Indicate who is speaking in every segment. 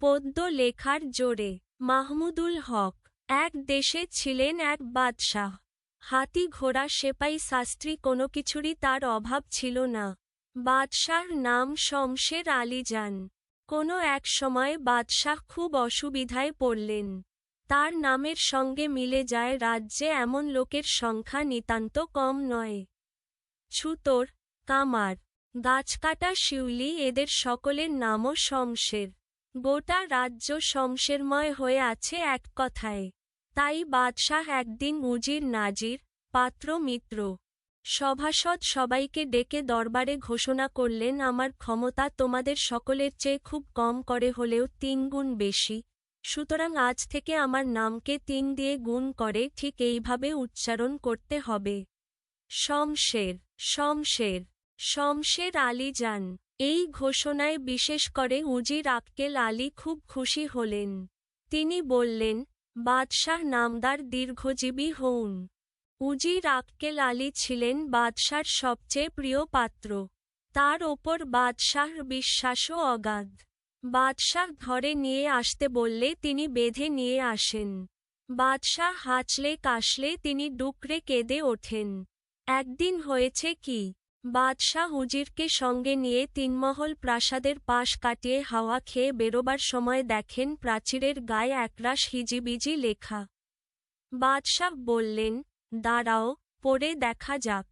Speaker 1: পদ্য লেখার জোরে। মাহমুদুল হক। এক দেশে ছিলেন এক বাদশাহ। হাতি ঘোড়া সেপাই শাস্ত্রী কোনো কিছুরই তার অভাব ছিল না। বাদশাহর নাম শমশের আলী যান। কোনো এক সময় বাদশাহ খুব অসুবিধায় পড়লেন। তার নামের সঙ্গে মিলে যায় রাজ্যে এমন লোকের সংখ্যা নিতান্ত কম নয়। ছুতোর, কামার, গাছকাটা শিউলি এদের সকলের নামও শমশের। গোটা রাজ্য শমশেরময় হয়ে আছে এক কথায়। তাই বাদশাহ একদিন উজির নাজির, পাত্র মিত্র, সভাসদ সবাইকে ডেকে দরবারে ঘোষণা করলেন, আমার ক্ষমতা তোমাদের সকলের চেয়ে খুব কম করে হলেও 3 গুণ বেশি, সুতরাং আজ থেকে আমার নামকে 3 দিয়ে গুণ করে ঠিক এইভাবে উচ্চারণ করতে হবে। শমশের, শমশের, শমশের আলী যান। এই ঘোষণায় বিশেষ করে উজির আক্কেল আলী খুব খুশি হলেন। তিনি বললেন, বাদশাহ নামদার দীর্ঘজীবী হউন। উজির আক্কেল আলী ছিলেন বাদশার সবচেয়ে প্রিয় পাত্র। তার ওপর বাদশাহর বিশ্বাসও অগাধ। বাদশাহ ধরে নিয়ে আসতে বললে তিনি বেঁধে নিয়ে আসেন। বাদশাহ হাঁচলে কাশলে তিনি ডুকরে কেঁদে ওঠেন। একদিন হয়েছে কি, বাদশাহ উজিরকে সঙ্গে নিয়ে 3 মহল প্রাসাদের পাশ কাটিয়ে হাওয়া খেয়ে বেরোবার সময় দেখেন প্রাচীরের গায়ে একরাশ হিজিবিজি লেখা। বাদশাহ বললেন, দাঁড়াও, পড়ে দেখা যাক।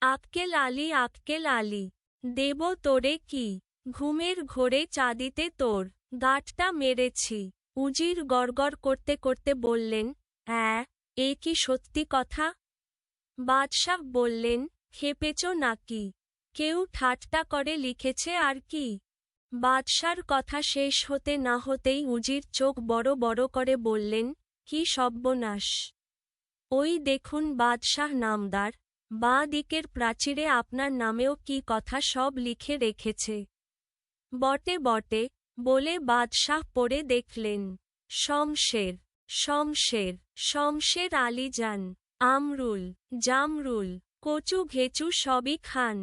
Speaker 1: আক্কেল আলী, আক্কেল আলী, দেব তোরে কি, ঘুমের ঘোরে চাঁদিতে তোর গাঁটটা মেরেছি। উজির গড়গড় করতে করতে বললেন, এ কি সত্যি কথা? বাদশাহ বললেন, খেপেছ নাকি? কেউ ঠাট্টা করে লিখেছে আর কি। বাদশার কথা শেষ হতে না হতেই উজির চোখ বড় বড় করে বললেন, কি সর্বনাশ! ওই দেখুন বাদশাহ নামদার, বাঁ দিকের প্রাচীরে আপনার নামেও কি কথা সব লিখে রেখেছে। বটে বটে, বলে বাদশাহ পড়ে দেখলেন, শমশের, শমশের, শমশের আলী যান, আমরুল, জামরুল, কচু ঘেচু সবই খান।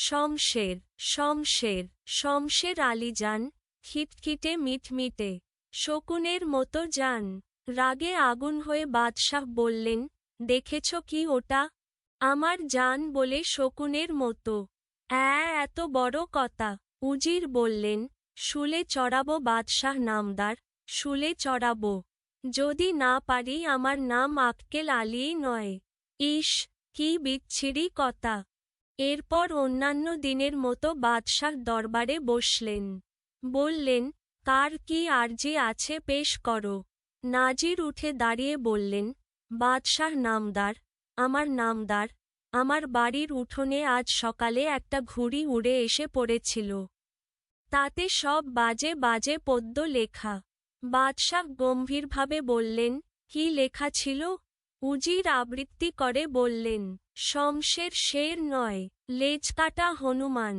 Speaker 1: শমশের, শমশের, শমশের আলী যান, খিটখিটে মিটমিটে, শকুনের মতো যান। রাগে আগুন হয়ে বাদশাহ বললেন, দেখেছ কি ওটা? আমার জান বলে শকুনের মতো। এত বড় কথা! উজির বললেন, শুলে চড়াবো বাদশাহ নামদার, শুলে চড়াবো। যদি না পারি আমার নাম আক্কেল আলীই নয়। ইস, কি বিচ্ছিরি কথা! এরপর অন্যান্য দিনের মতো বাদশাহ দরবারে বসলেন। বললেন, কার কি আরজি আছে পেশ করো। নাজির উঠে দাঁড়িয়ে বললেন, বাদশাহ নামদার, আমার নামদার, আমার বাড়ির উঠোনে আজ সকালে একটা ঘুড়ি উড়ে এসে পড়েছিল। তাতে সব বাজে বাজে পদ্য লেখা। বাদশাহ গম্ভীরভাবে বললেন, কি লেখা ছিল? উজির আবৃত্তি করে বললেন, শমশের শের নয়, লেজকাটা হনুমান,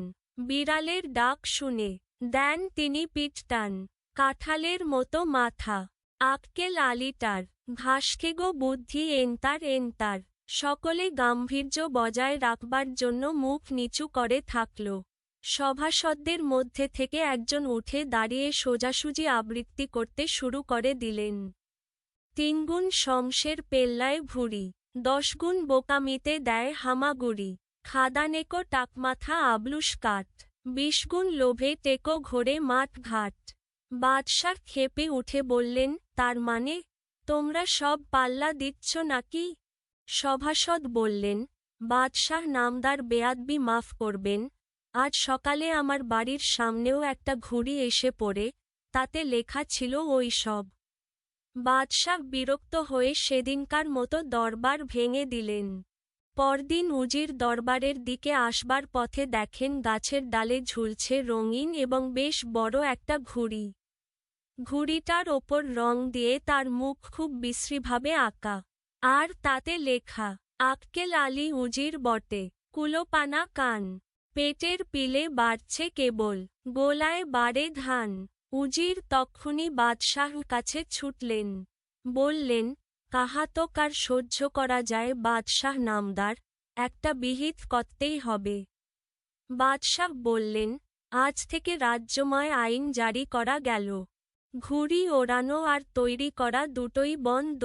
Speaker 1: বিড়ালের ডাক শুনে দেন তিনি পিঠটান, কাঁঠালের মতো মাথা, আক্কেল আলীটার, ঘাসখেগো বুদ্ধি এন্তার এন্তার। সকলে গাম্ভীর্য বজায় রাখবার জন্য মুখ নিচু করে থাকল। সভাসদদের মধ্যে থেকে একজন উঠে দাঁড়িয়ে সোজাসুজি আবৃত্তি করতে শুরু করে দিলেন। 3 গুণ শমশের পেল্লায় ভুঁড়ি, 10 গুণ বোকামিতে দেয় হামাগুড়ি, খাদানেকো টাকমাথা আবলুস কাঠ, 20 গুণ লোভে টেকো ঘোরে মাঠ ঘাট। বাদশাহ ক্ষেপে উঠে বললেন, তার মানে, তোমরা সব পাল্লা দিচ্ছ নাকি? সভাসদ বললেন, বাদশাহ নামদার বেয়াদবি মাফ করবেন, আজ সকালে আমার বাড়ির সামনেও একটা ঘুড়ি এসে পড়ে, তাতে লেখা ছিল ওই সব। বাদশাহ বিরক্ত হয়ে সেদিনকার মতো দরবার ভেঙে দিলেন। পরদিন উজির দরবারের দিকে আসবার পথে দেখেন গাছের ডালে ঝুলছে রঙিন এবং বেশ বড় একটা ঘুড়ি। ঘুড়িটার ওপর রং দিয়ে তার মুখ খুব বিশ্রীভাবে আঁকা। আর তাতে লেখা, আক্কেল আলী উজির বটে, কুলোপানা কান, পেটের পিলে বাড়ছে কেবল, গোলায় বাড়ে ধান। উজির তক্ষুনি বাদশাহর কাছে ছুটলেন। বললেন, কাহাতক আর সহ্য করা যায় বাদশাহ নামদার, একটা বিহিত করতেই হবে। বাদশাহ বললেন, আজ থেকে রাজ্যময় আইন জারি করা গেল। ঘুড়ি ওড়ানো আর তৈরি করা দুটোই বন্ধ।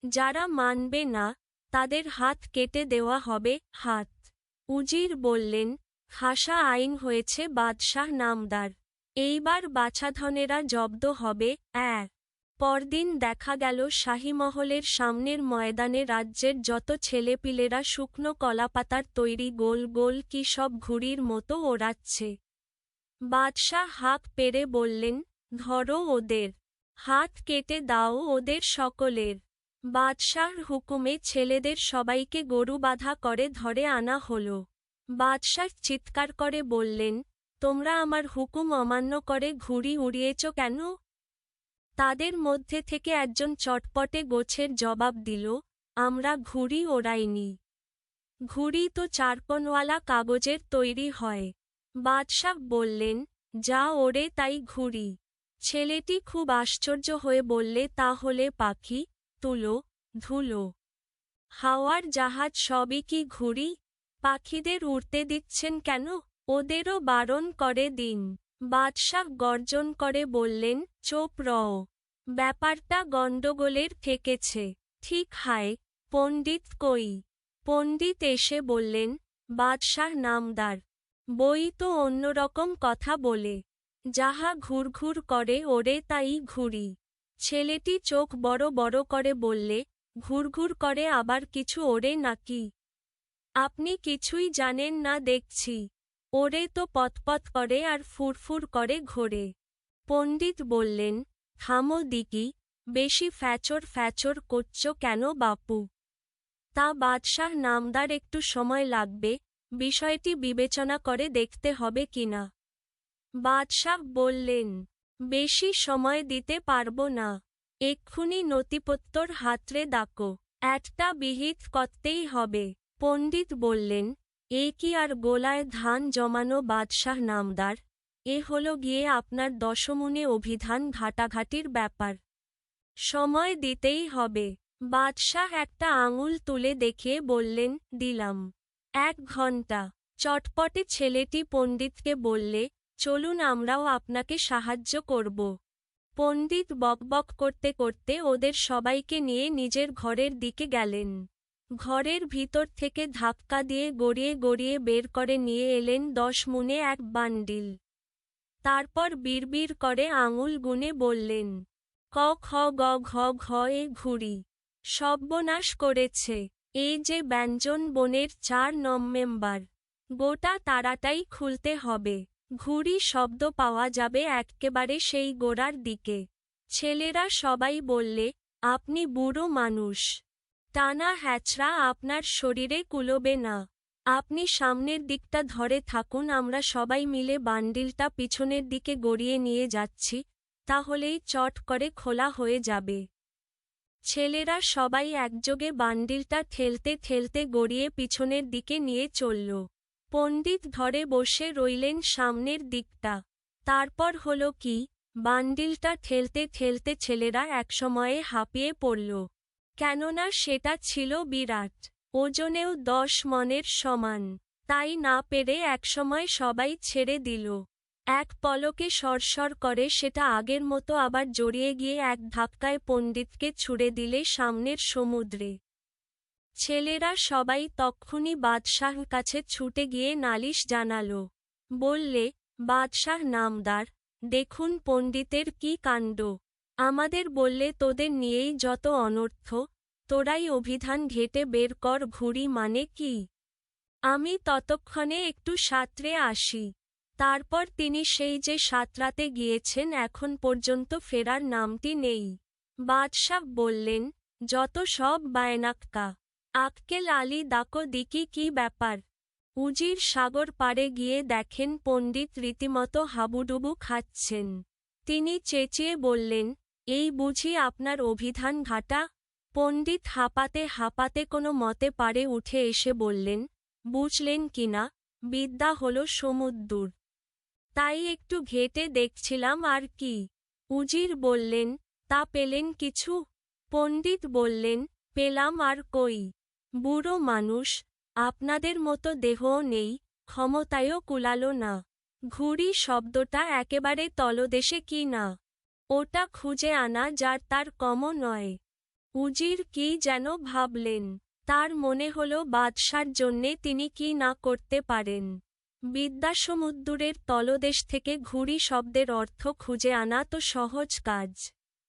Speaker 1: যারা মানবে না তাদের হাত কেটে দেওয়া হবে। হাত। উজির বললেন, খাসা আইন হয়েছে বাদশাহ নামদার। এইবার বাছাধনেরা জব্দ হবে। পরদিন দেখা গেল শাহীমহলের সামনের ময়দানে রাজ্যের যত ছেলেপিলেরা শুকনো কলাপাতার তৈরি গোল গোল কি সব ঘুড়ির মতো ওড়াচ্ছে। বাদশাহ হাঁক পেড়ে বললেন, ধরো ওদের, হাত কেটে দাও ওদের সকলের। বাদশাহর হুকুমে ছেলেদের সবাইকে গরু বাঁধা করে ধরে আনা হল। বাদশাহ চিৎকার করে বললেন, তোমরা আমার হুকুম অমান্য করে ঘুড়ি উড়িয়েছ কেন? তাদের মধ্যে থেকে একজন চটপটে গোছের জবাব দিল, আমরা ঘুড়ি ওড়াইনি। ঘুড়ি তো চারকোনওয়ালা কাগজের তৈরি হয়। বাদশাহ বললেন, যা ওড়ে তাই ঘুড়ি। ছেলেটি খুব আশ্চর্য হয়ে বললে, তাহলে পাখি, তুলো, ধুলো, হাওয়ার জাহাজ সবই কি ঘুড়ি? পাখিদের উড়তে দিচ্ছেন কেন? ওদেরও বারণ করে দিন। বাদশাহ গর্জন করে বললেন, চোপ রও, ব্যাপারটা গণ্ডগোলের ঠেকেছে। ঠিক হায়, পণ্ডিত কই? পণ্ডিত এসে বললেন, বাদশাহ নামদার, বই তো অন্যরকম কথা বলে। যাহা ঘুরঘুর করে ওড়ে তাই ঘুড়ি। ছেলেটি চোখ বড় বড় করে বললে, ঘুরঘুর করে আবার কিছু ওড়ে নাকি? আপনি কিছুই জানেন না দেখছি। ওড়ে তো পতপত করে আর ফুরফুর করে ঘোরে। পণ্ডিত বললেন, থামো দিকি, বেশি ফ্যাচর ফ্যাচর করছ কেন বাপু? তা বাদশাহ নামদার একটু সময় লাগবে, বিষয়টি বিবেচনা করে দেখতে হবে কিনা। বাদশাহ বললেন, বেশি সময় দিতে পারবো না। এক্ষুনি নথিপত্তর হাতরে ডাকো, একটা বিহিত করতেই হবে। পণ্ডিত বললেন, এ কি আর গোলায় ধান জমানো বাদশাহ নামদার, এ হলো গিয়ে আপনার দশমুনে অভিধান ঘাটাঘাটির ব্যাপার। সময় দিতেই হবে। বাদশাহ একটা আঙুল তুলে দেখিয়ে বললেন, দিলাম 1 ঘণ্টা। চটপটে ছেলেটি পণ্ডিতকে বললে, চলুন আমরাও আপনাকে সাহায্য করব। পণ্ডিত বকবক করতে করতে ওদের সবাইকে নিয়ে নিজের ঘরের দিকে গেলেন। ঘরের ভিতর থেকে ধাক্কা দিয়ে গড়িয়ে গড়িয়ে বের করে নিয়ে এলেন 10 মুনে এক বান্ডিল। তারপর বিড়বিড় করে আঙুল গুনে বললেন, ক খ গ ঘ ঘ এ ঘুড়ি। সর্বনাশ করেছে। এই যে ব্যঞ্জন বনের 4 নম্বর, গোটা তারাটাই খুলতে হবে। ঘুড়ি শব্দ পাওয়া যাবে এক্কেবারে সেই গোড়ার দিকে। ছেলেরা সবাই বললে, আপনি বুড়ো মানুষ, টানা হ্যাচড়া আপনার শরীরে কুলোবে না। আপনি সামনের দিকটা ধরে থাকুন, আমরা সবাই মিলে বান্ডিলটা পিছনের দিকে গড়িয়ে নিয়ে যাচ্ছি, তাহলেই চট করে খোলা হয়ে যাবে। ছেলেরা সবাই একযোগে বান্ডিলটা ঠেলতে ঠেলতে গড়িয়ে পিছনের দিকে নিয়ে চলল। পণ্ডিত ধরে বসে রইলেন সামনের দিকটা। তারপর হলো কি, বান্ডিলটা ঠেলতে ঠেলতে ছেলেরা একসময়ে হাঁপিয়ে পড়ল। কেননা সেটা ছিল বিরাট, ওজনেও 10 মণের সমান। তাই না পেরে একসময় সবাই ছেড়ে দিল। এক পলকে সরসর করে সেটা আগের মতো আবার জড়িয়ে গিয়ে এক ধাক্কায় পণ্ডিতকে ছুড়ে দিলে সামনের সমুদ্রে। ছেলেরা সবাই তক্ষুনি বাদশাহ কাছে ছুটে গিয়ে নালিশ জানাল। বললে, বাদশাহ নামদার, দেখুন পণ্ডিতের কি কাণ্ড। আমাদের বললে তোদের নিয়েই যত অনর্থ, তোরাই অভিধান ঘেঁটে বের কর ঘুড়ি মানে কি। আমি ততক্ষণে একটু সাঁতরে আসি। তারপর তিনি সেই যে সাঁতরাতে গিয়েছেন এখন পর্যন্ত ফেরার নামটি নেই। বাদশাহ বললেন, যত সব বায়নাক্কা। আক্কেল আলী ডাকো দিকি কি ব্যাপার। উজির সাগর পাড়ে গিয়ে দেখেন পণ্ডিত রীতিমতো হাবুডুবু খাচ্ছেন। তিনি চেঁচিয়ে বললেন, এই বুঝি আপনার অভিধান ঘাটা? পণ্ডিত হাঁপাতে হাঁপাতে কোনো মতে পারে উঠে এসে বললেন, বুঝলেন কিনা, বিদ্যা হলো সমুদ্দুর। তাই একটু ঘেঁটে দেখছিলাম আর কি। উজির বললেন, তা পেলেন কিছু? পণ্ডিত বললেন, পেলাম আর কই। বুড়ো মানুষ, আপনাদের মতো দেহও নেই, ক্ষমতায়ও কুলালো না। ঘুড়ি শব্দটা একেবারে তলদেশে কি না। ওটা খুঁজে আনা যার তার কমও নয়। উজির কি যেন ভাবলেন। তার মনে হল বাদশার জন্যে তিনি কি না করতে পারেন। বিদ্যাসমুদ্রের তলদেশ থেকে ঘুড়ি শব্দের অর্থ খুঁজে আনা তো সহজ কাজ,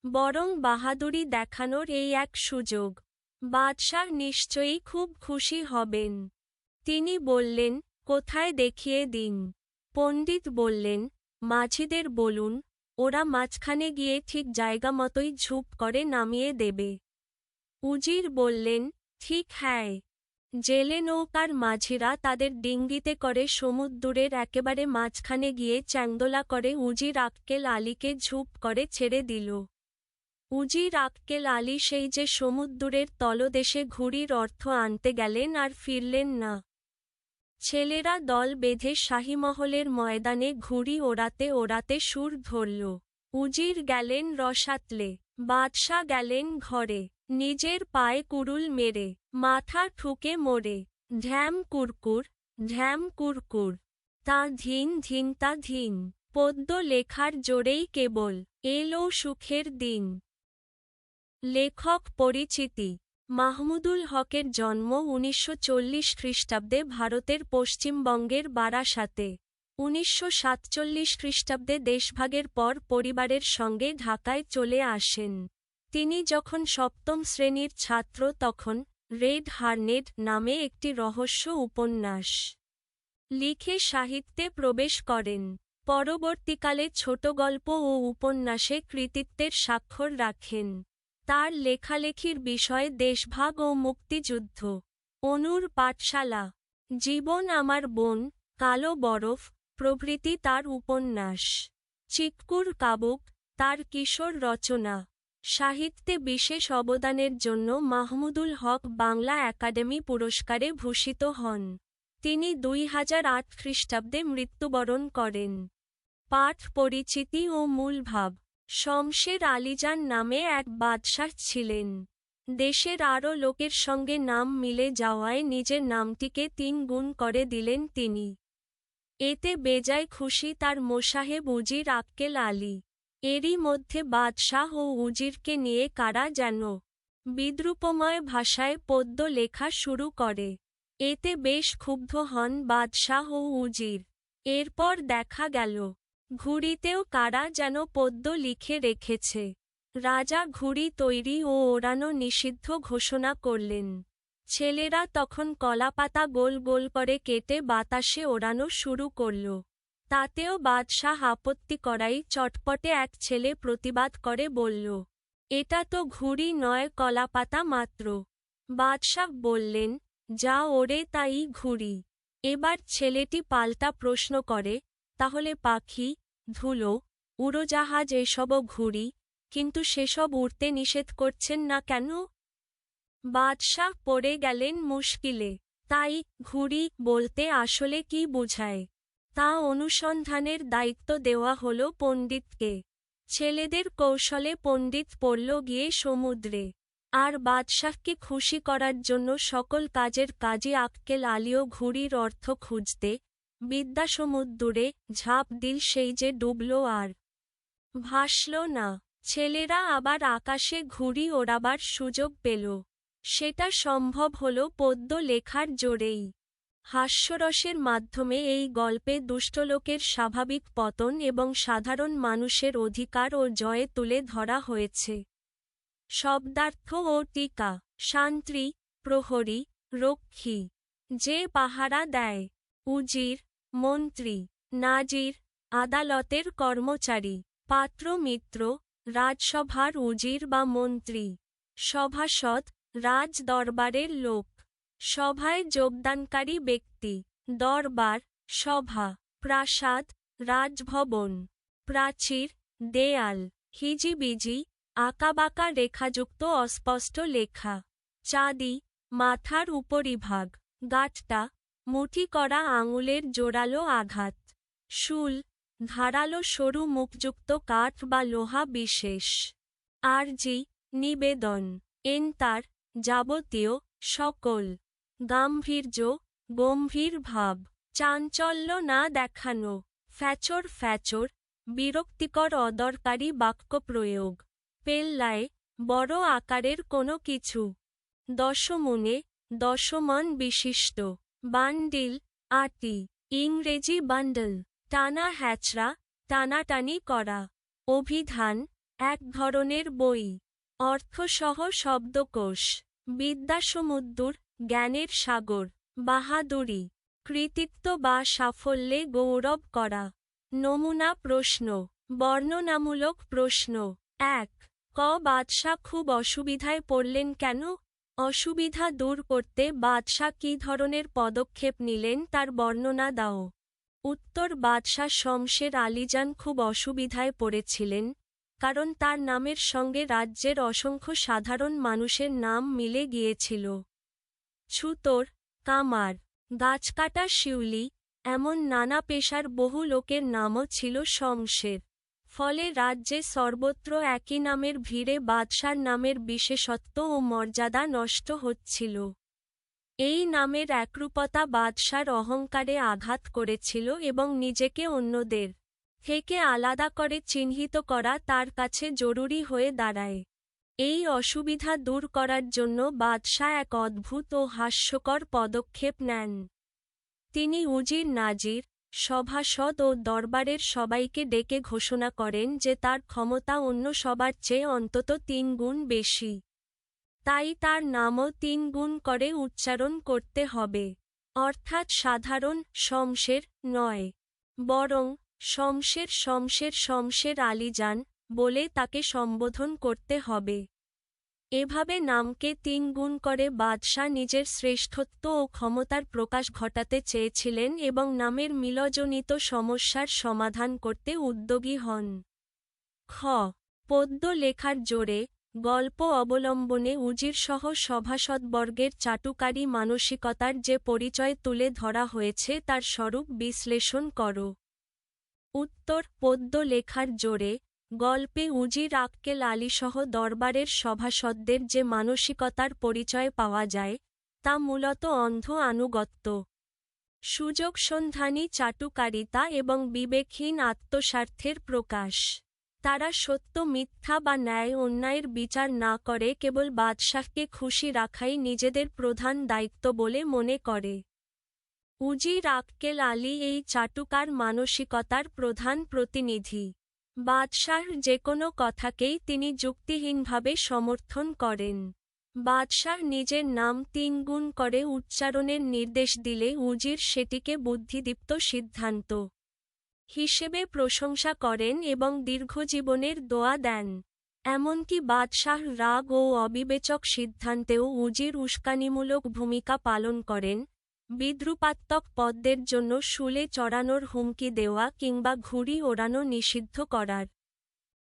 Speaker 1: বরং বাহাদুরি দেখানোর এই এক সুযোগ। বাদশাহ নিশ্চয়ই খুব খুশি হবেন। তিনি বললেন, কোথায় দেখিয়ে দিন। পণ্ডিত বললেন, মাঝিদের বলুন, ওরা মাঝখানে গিয়ে ঠিক জায়গা মতোই ঝুপ করে নামিয়ে দেবে। উজির বললেন, ঠিক হ্যায়। জেলে নৌকার মাঝিরা তাদের ডিঙ্গিতে করে সমুদ্রের একেবারে মাঝখানে গিয়ে চ্যাংদোলা করে উজির আক্কেল আলীকে ঝুপ করে ছেড়ে দিল। উজির আক্কেল আলী সেই যে সমুদ্রের তলদেশে ঘুড়ির অর্থ আনতে গেলেন আর ফিরলেন না। ছেলেরা দল বেঁধে শাহীমহলের ময়দানে ঘুড়ি ওড়াতে ওড়াতে সুর ধরল। উজির গেলেন রসাতলে, বাদশাহ গেলেন ঘরে, নিজের পায়ে কুড়ুল মেরে, মাথা ঠুকে মোড়ে। ঢ্যাম কুরকুর, ঢ্যাম কুরকুর, তা ধিন ধিন তা ধিন, পদ্য লেখার জোরেই কেবল এলো সুখের দিন। লেখক পরিচিতি। মাহমুদুল হকের জন্ম ১৯৪০ খ্রিস্টাব্দে ভারতের পশ্চিমবঙ্গের বারাসাতে। ১৯৪৭ খ্রিস্টাব্দে দেশভাগের পর পরিবারের সঙ্গে ঢাকায় চলে আসেন। তিনি যখন সপ্তম শ্রেণীর ছাত্র তখন রেড হার্নেড নামে একটি রহস্য উপন্যাস লিখে সাহিত্যে প্রবেশ করেন। পরবর্তীকালে ছোট গল্প ও উপন্যাসে কৃতিত্বের স্বাক্ষর রাখেন। তার লেখালেখির বিষয় দেশভাগ ও মুক্তিযুদ্ধ। অনুর পাঠশালা, জীবন আমার বোন, কালো বরফ প্রভৃতি তার উপন্যাস। চিৎকুর কাবুক তার কিশোর রচনা। সাহিত্যে বিশেষ অবদানের জন্য মাহমুদুল হক বাংলা একাডেমি পুরস্কারে ভূষিত হন। তিনি ২০০৮ খ্রিস্টাব্দে মৃত্যুবরণ করেন। পাঠ পরিচিতি ও মূলভাব। শমশের আলীজান নামে এক বাদশাহ ছিলেন। দেশের আরও লোকের সঙ্গে নাম মিলে যাওয়ায় নিজের নামটিকে ৩ গুণ করে দিলেন তিনি। এতে বেজায় খুশি তার মোসাহেব উজির আক্কেল আলী। এরই মধ্যে বাদশাহ ও উজিরকে নিয়ে কারা যেন বিদ্রূপময় ভাষায় পদ্য লেখা শুরু করে। এতে বেশ ক্ষুব্ধ হন বাদশাহ ও উজির। এরপর দেখা গেল ঘুড়িতেও কারা যেন পদ্য লিখে রেখেছে। রাজা ঘুড়ি তৈরি ও ওড়ানো নিষিদ্ধ ঘোষণা করলেন। ছেলেরা তখন কলাপাতা গোল গোল করে কেটে বাতাসে ওড়ানো শুরু করল। তাতেও বাদশাহ আপত্তি করাই চটপটে এক ছেলে প্রতিবাদ করে বলল, এটা তো ঘুড়ি নয়, কলাপাতা মাত্র। বাদশাহ বললেন, যা ওড়ে তাই ঘুড়ি। এবার ছেলেটি পাল্টা প্রশ্ন করে, তাহলে পাখি, ধুলো, উড়োজাহাজ এসবও ঘুড়ি, কিন্তু সেসব উড়তে নিষেধ করছেন না কেন? বাদশাহ পড়ে গেলেন মুশকিলে। তাই ঘুড়ি বলতে আসলে কি বোঝায় তা অনুসন্ধানের দায়িত্ব দেওয়া হল পণ্ডিতকে। ছেলেদের কৌশলে পণ্ডিত পড়ল গিয়ে সমুদ্রে। আর বাদশাহকে খুশি করার জন্য সকল কাজের কাজী আক্কেল আলীও ঘুড়ির অর্থ খুঁজতে বিদ্যাসমুদ্রে ঝাঁপ দিল, সেই যে ডুবল আর ভাসল না। ছেলেরা আবার আকাশে ঘুড়ি ওড়াবার সুযোগ পেল। সেটা সম্ভব হল পদ্য লেখার জোরেই। হাস্যরসের মাধ্যমে এই গল্পে দুষ্টলোকের স্বাভাবিক পতন এবং সাধারণ মানুষের অধিকার ও জয়ে তুলে ধরা হয়েছে। শব্দার্থ ও টিকা। শান্ত্রী, প্রহরী, রক্ষী। যে পাহারা দেয়। উজির, মন্ত্রী। নাজির, আদালতের কর্মচারী। পাত্র মিত্র, রাজসভার উজির বা মন্ত্রী। সভাসদ, রাজ দরবারের লোক। সভায় যোগদানকারী ব্যক্তি। দরবার, সভা। প্রাসাদ, রাজভবন। প্রাচীর, দেয়াল। হিজিবিজি, আঁকাবাঁকা রেখাযুক্ত অস্পষ্ট লেখা। চাঁদি, মাথার উপরিভাগ। গাঁটটা, মুঠি করা আঙুলের জোরালো আঘাত। শুল, ধারালো সরু মুখযুক্ত কাঠ বা লোহা বিশেষ। আরজি, নিবেদন। এন্তার, যাবতীয়, সকল। গাম্ভীর্য, গম্ভীর ভাব। চাঞ্চল্য না দেখানো। ফ্যাচর ফ্যাচর, বিরক্তিকর অদরকারি বাক্য প্রয়োগ। পেল্লায়, বড় আকারের কোনো কিছু। দশমুনে, দশমন বিশিষ্ট। বান্ডিল, আটি। ইংরেজি বান্ডল, টানা হ্যাচড়া, টানাটানি করা। অভিধান, এক ধরনের বই। অর্থসহ শব্দকোষ। বিদ্যাসমুদ্র, জ্ঞানের সাগর। বাহাদুরি, কৃতিত্ব বা সাফল্যে গৌরব করা। নমুনা প্রশ্ন, বর্ণনামূলক প্রশ্ন। ১. বাদশা খুব অসুবিধায় পড়লেন কেন? অসুবিধা দূর করতে বাদশা কী ধরনের পদক্ষেপ নিলেন তার বর্ণনা দাও। উত্তর: বাদশা শমশের আলীজান খুব অসুবিধায় পড়েছিলেন, কারণ তার নামের সঙ্গে রাজ্যের অসংখ্য সাধারণ মানুষের নাম মিলে গিয়েছিল। ছুতোর, কামার, গাছকাটা শিউলি, এমন নানা পেশার বহু লোকের নামও ছিল শমশের। ফলে রাজ্যে সর্বত্র একই নামের ভিড়ে বাদশার নামের বিশেষত্ব ও মর্যাদা নষ্ট হচ্ছিল। এই নামের একরূপতা বাদশার অহংকারে আঘাত করেছিল এবং নিজেকে অন্যদের থেকে আলাদা করে চিহ্নিত করা তার কাছে জরুরি হয়ে দাঁড়ায়। এই অসুবিধা দূর করার জন্য বাদশা এক অদ্ভুত ও হাস্যকর পদক্ষেপ নেন। তিনি উজির নাজির, সভাসদ ও দরবারের সবাইকে ডেকে ঘোষণা করেন যে তার ক্ষমতা অন্য সবার চেয়ে অন্তত ৩ গুণ বেশি। তাই তার নামও ৩ গুণ করে উচ্চারণ করতে হবে। অর্থাৎ সাধারণ শমশের নয়, বরং শমশের আলীজান বলে তাকে সম্বোধন করতে হবে। এভাবে নামকে ৩ গুণ করে বাদশা নিজের শ্রেষ্ঠত্ব ও ক্ষমতার প্রকাশ ঘটাতে চেয়েছিলেন এবং নামের মিলজনিত সমস্যার সমাধান করতে উদ্যোগী হন। খ. পদ্য লেখার জোরে, গল্প অবলম্বনে উজিরসহ সভাসদবর্গের চাটুকারী মানসিকতার যে পরিচয় তুলে ধরা হয়েছে তার স্বরূপ বিশ্লেষণ কর। উত্তর: পদ্য লেখার জোরে গল্পে উজির আক্কেল আলীসহ দরবারের সভাসদদের যে মানসিকতার পরিচয় পাওয়া যায়, তা মূলত অন্ধ আনুগত্য, সুযোগসন্ধানী চাটুকারিতা এবং বিবেকহীন আত্মস্বার্থের প্রকাশ। তারা সত্য মিথ্যা বা ন্যায় অন্যায়ের বিচার না করে কেবল বাদশাহকে খুশি রাখাই নিজেদের প্রধান দায়িত্ব বলে মনে করে। উজির আক্কেল আলী এই চাটুকার মানসিকতার প্রধান প্রতিনিধি। বাদশাহর যে কোনো কথাকেই তিনি যুক্তিহীনভাবে সমর্থন করেন। বাদশাহ নিজের নাম ৩ গুণ করে উচ্চারণের নির্দেশ দিলে উজির সেটিকে বুদ্ধিদীপ্ত সিদ্ধান্ত হিসেবে প্রশংসা করেন এবং দীর্ঘজীবনের দোয়া দেন। এমনকি বাদশাহ রাগ ও অবিবেচক সিদ্ধান্তেও উজির উস্কানিমূলক ভূমিকা পালন করেন, বিদ্রূপাত্মক পদ্মের জন্য শুলে চড়ানোর হুমকি দেওয়া কিংবা ঘুড়ি ওড়ানো নিষিদ্ধ করার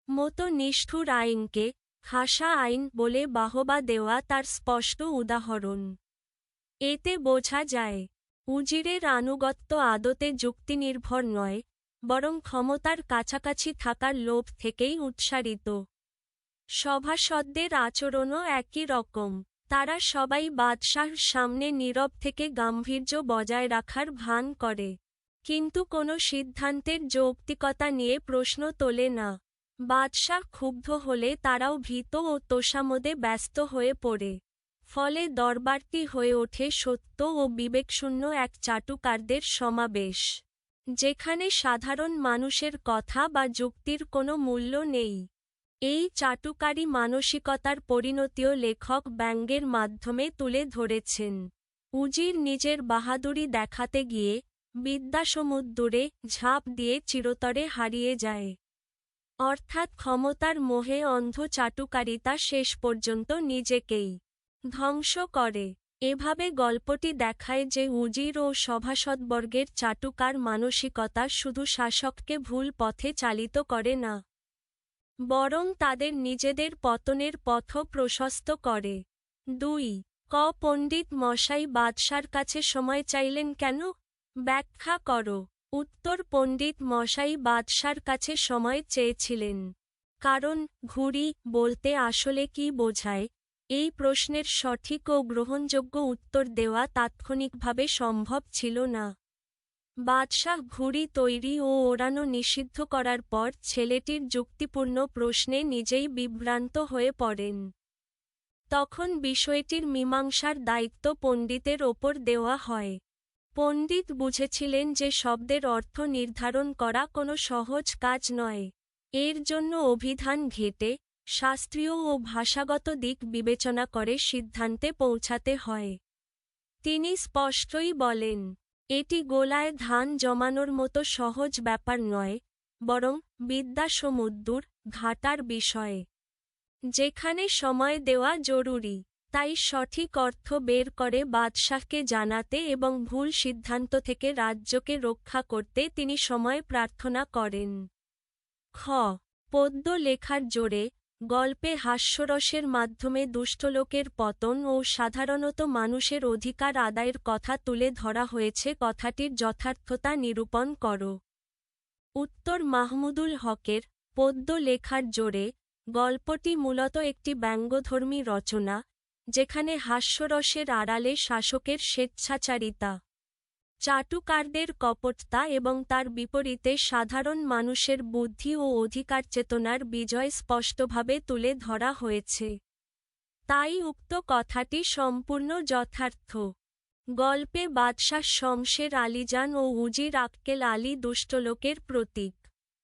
Speaker 1: মতো নিষ্ঠুর আইনকে খাসা আইন বলে বাহবা দেওয়া তার স্পষ্ট উদাহরণ। এতে বোঝা যায়, উজিরের আনুগত্য আদতে যুক্তিনির্ভর নয়, বরং ক্ষমতার কাছাকাছি থাকার লোভ থেকেই উৎসারিত। সভাসদদের আচরণও একই রকম। তারা সবাই বাদশাহর সামনে নীরব থেকে গাম্ভীর্য বজায় রাখার ভান করে, কিন্তু কোনো সিদ্ধান্তের যৌক্তিকতা নিয়ে প্রশ্ন তোলে না। বাদশাহ ক্ষুব্ধ হলে তারাও ভীত ও তোষামোদে ব্যস্ত হয়ে পড়ে। ফলে দরবারটি হয়ে ওঠে সত্য ও বিবেকশূন্য এক চাটুকারদের সমাবেশ, যেখানে সাধারণ মানুষের কথা বা যুক্তির কোনো মূল্য নেই। এই চাটুকারী মানসিকতার পরিণতিও লেখক ব্যঙ্গের মাধ্যমে তুলে ধরেছেন। উজির নিজের বাহাদুরি দেখাতে গিয়ে বিদ্যাসমুদ্রে ঝাঁপ দিয়ে চিরতরে হারিয়ে যায়। অর্থাৎ ক্ষমতার মোহে অন্ধ চাটুকারিতা শেষ পর্যন্ত নিজেকেই ধ্বংস করে। এভাবে গল্পটি দেখায় যে উজির ও সভাসদবর্গের চাটুকার মানসিকতা শুধু শাসককে ভুল পথে চালিত করে না, বরং তাদের নিজেদের পতনের পথও প্রশস্ত করে। ২. পণ্ডিত মশাই বাদশার কাছে সময় চাইলেন কেন? ব্যাখ্যা কর। উত্তর: পণ্ডিত মশাই বাদশার কাছে সময় চেয়েছিলেন কারণ ঘুড়ি বলতে আসলে কি বোঝায়, এই প্রশ্নের সঠিক ও গ্রহণযোগ্য উত্তর দেওয়া তাৎক্ষণিকভাবে সম্ভব ছিল না। বাদশাহ ঘুড়ি তৈরি ও ওড়ানো নিষিদ্ধ করার পর ছেলেটির যুক্তিপূর্ণ প্রশ্নে নিজেই বিভ্রান্ত হয়ে পড়েন। তখন বিষয়টির মীমাংসার দায়িত্ব পণ্ডিতের ওপর দেওয়া হয়। পণ্ডিত বুঝেছিলেন যে শব্দের অর্থ নির্ধারণ করা কোনো সহজ কাজ নয়। এর জন্য অভিধান ঘেঁটে, শাস্ত্রীয় ও ভাষাগত দিক বিবেচনা করে সিদ্ধান্তে পৌঁছাতে হয়। তিনি স্পষ্টই বলেন, এটি গোলায় ধান জমানোর মতো সহজ ব্যাপার নয়, বরং বিদ্যাসমুদ্র ঘাটার বিষয়, যেখানে সময় দেওয়া জরুরি। তাই সঠিক অর্থ বের করে বাদশাহকে জানাতে এবং ভুল সিদ্ধান্ত থেকে রাজ্যকে রক্ষা করতে তিনি সময় প্রার্থনা করেন। খ. পদ্য লেখার জোরে গল্পে হাস্যরসের মাধ্যমে দুষ্টলোকের পতন ও সাধারণত মানুষের অধিকার আদায়ের কথা তুলে ধরা হয়েছে। কথাটির যথার্থতা নিরূপণ করো। উত্তর মাহমুদুল হকের পদ্য লেখার জোরে গল্পটি মূলত একটি ব্যঙ্গধর্মী রচনা, যেখানে হাস্যরসের আড়ালে শাসকের স্বেচ্ছাচারিতা, চাটুকারদের কপটতা এবং তার বিপরীতে সাধারণ মানুষের বুদ্ধি ও অধিকারচেতনার বিজয় স্পষ্টভাবে তুলে ধরা হয়েছে। তাই উক্ত কথাটি সম্পূর্ণ যথার্থ। গল্পে বাদশাহ শমশের আলীজান ও উজির আক্কেল আলী দুষ্টলোকের প্রতীক।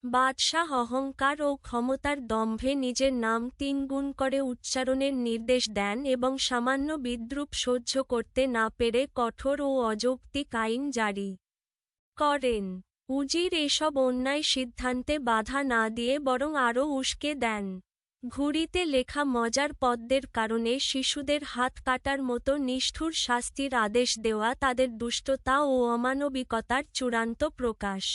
Speaker 1: বাদশাহ অহংকার ও ক্ষমতার দম্ভে নিজের নাম ৩ গুণ করে উচ্চারণের নির্দেশ দেন এবং সামান্য বিদ্রূপ সহ্য করতে না পেরে কঠোর ও অযৌক্তিক আইন জারি করেন। উজির এসব অন্যায় সিদ্ধান্তে বাধা না দিয়ে বরং আরও উস্কে দেন। ঘুড়িতে লেখা মজার পদ্যের কারণে শিশুদের হাত কাটার মতো নিষ্ঠুর শাস্তির আদেশ দেওয়া তাদের দুষ্টতা ও অমানবিকতার চূড়ান্ত প্রকাশ।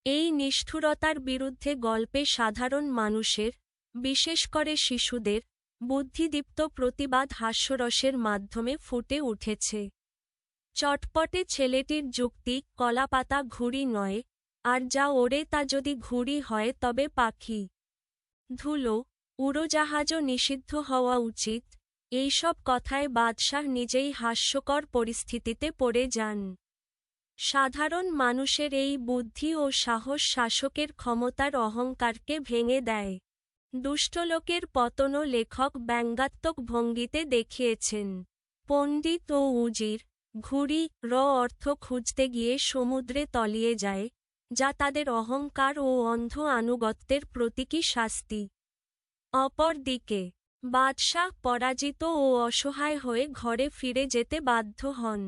Speaker 1: এই নিষ্ঠুরতার বিরুদ্ধে গল্পে সাধারণ মানুষের, বিশেষ করে শিশুদের, বুদ্ধিদীপ্ত প্রতিবাদ হাস্যরসের মাধ্যমে ফুটে উঠেছে। চটপটে ছেলেটির যুক্তি, কলাপাতা ঘুড়ি নয়, আর যা ওড়ে তা যদি ঘুড়ি হয় তবে পাখি। ধুলো, উড়োজাহাজও নিষিদ্ধ হওয়া উচিত। এইসব কথায় বাদশাহ নিজেই হাস্যকর পরিস্থিতিতে পড়ে যান। সাধারণ মানুষের এই বুদ্ধি ও সাহস শাসকের ক্ষমতার অহংকারকে ভেঙে দেয়। দুষ্টলোকের পতনও লেখক ব্যঙ্গাত্মক ভঙ্গিতে দেখিয়েছেন। পণ্ডিত ও উজির, ঘুড়ি অর্থ খুঁজতে গিয়ে সমুদ্রে তলিয়ে যায়, যা তাদের অহংকার ও অন্ধ আনুগত্যের প্রতীকী শাস্তি। অপরদিকে বাদশাহ পরাজিত ও অসহায় হয়ে ঘরে ফিরে যেতে বাধ্য হন।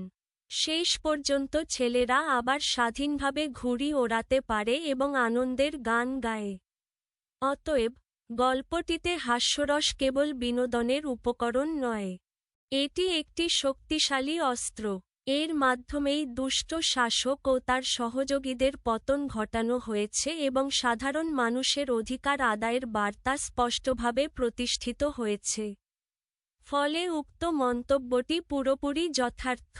Speaker 1: শেষ পর্যন্ত ছেলেরা আবার স্বাধীনভাবে ঘুড়ি ওড়াতে পারে এবং আনন্দের গান গায়। অতএব গল্পটিতে হাস্যরস কেবল বিনোদনের উপকরণ নয়, এটি একটি শক্তিশালী অস্ত্র। এর মাধ্যমেই দুষ্ট শাসক ও তার সহযোগীদের পতন ঘটানো হয়েছে এবং সাধারণ মানুষের অধিকার আদায়ের বার্তা স্পষ্টভাবে প্রতিষ্ঠিত হয়েছে। ফলে উক্ত মন্তব্যটি পুরোপুরি যথার্থ।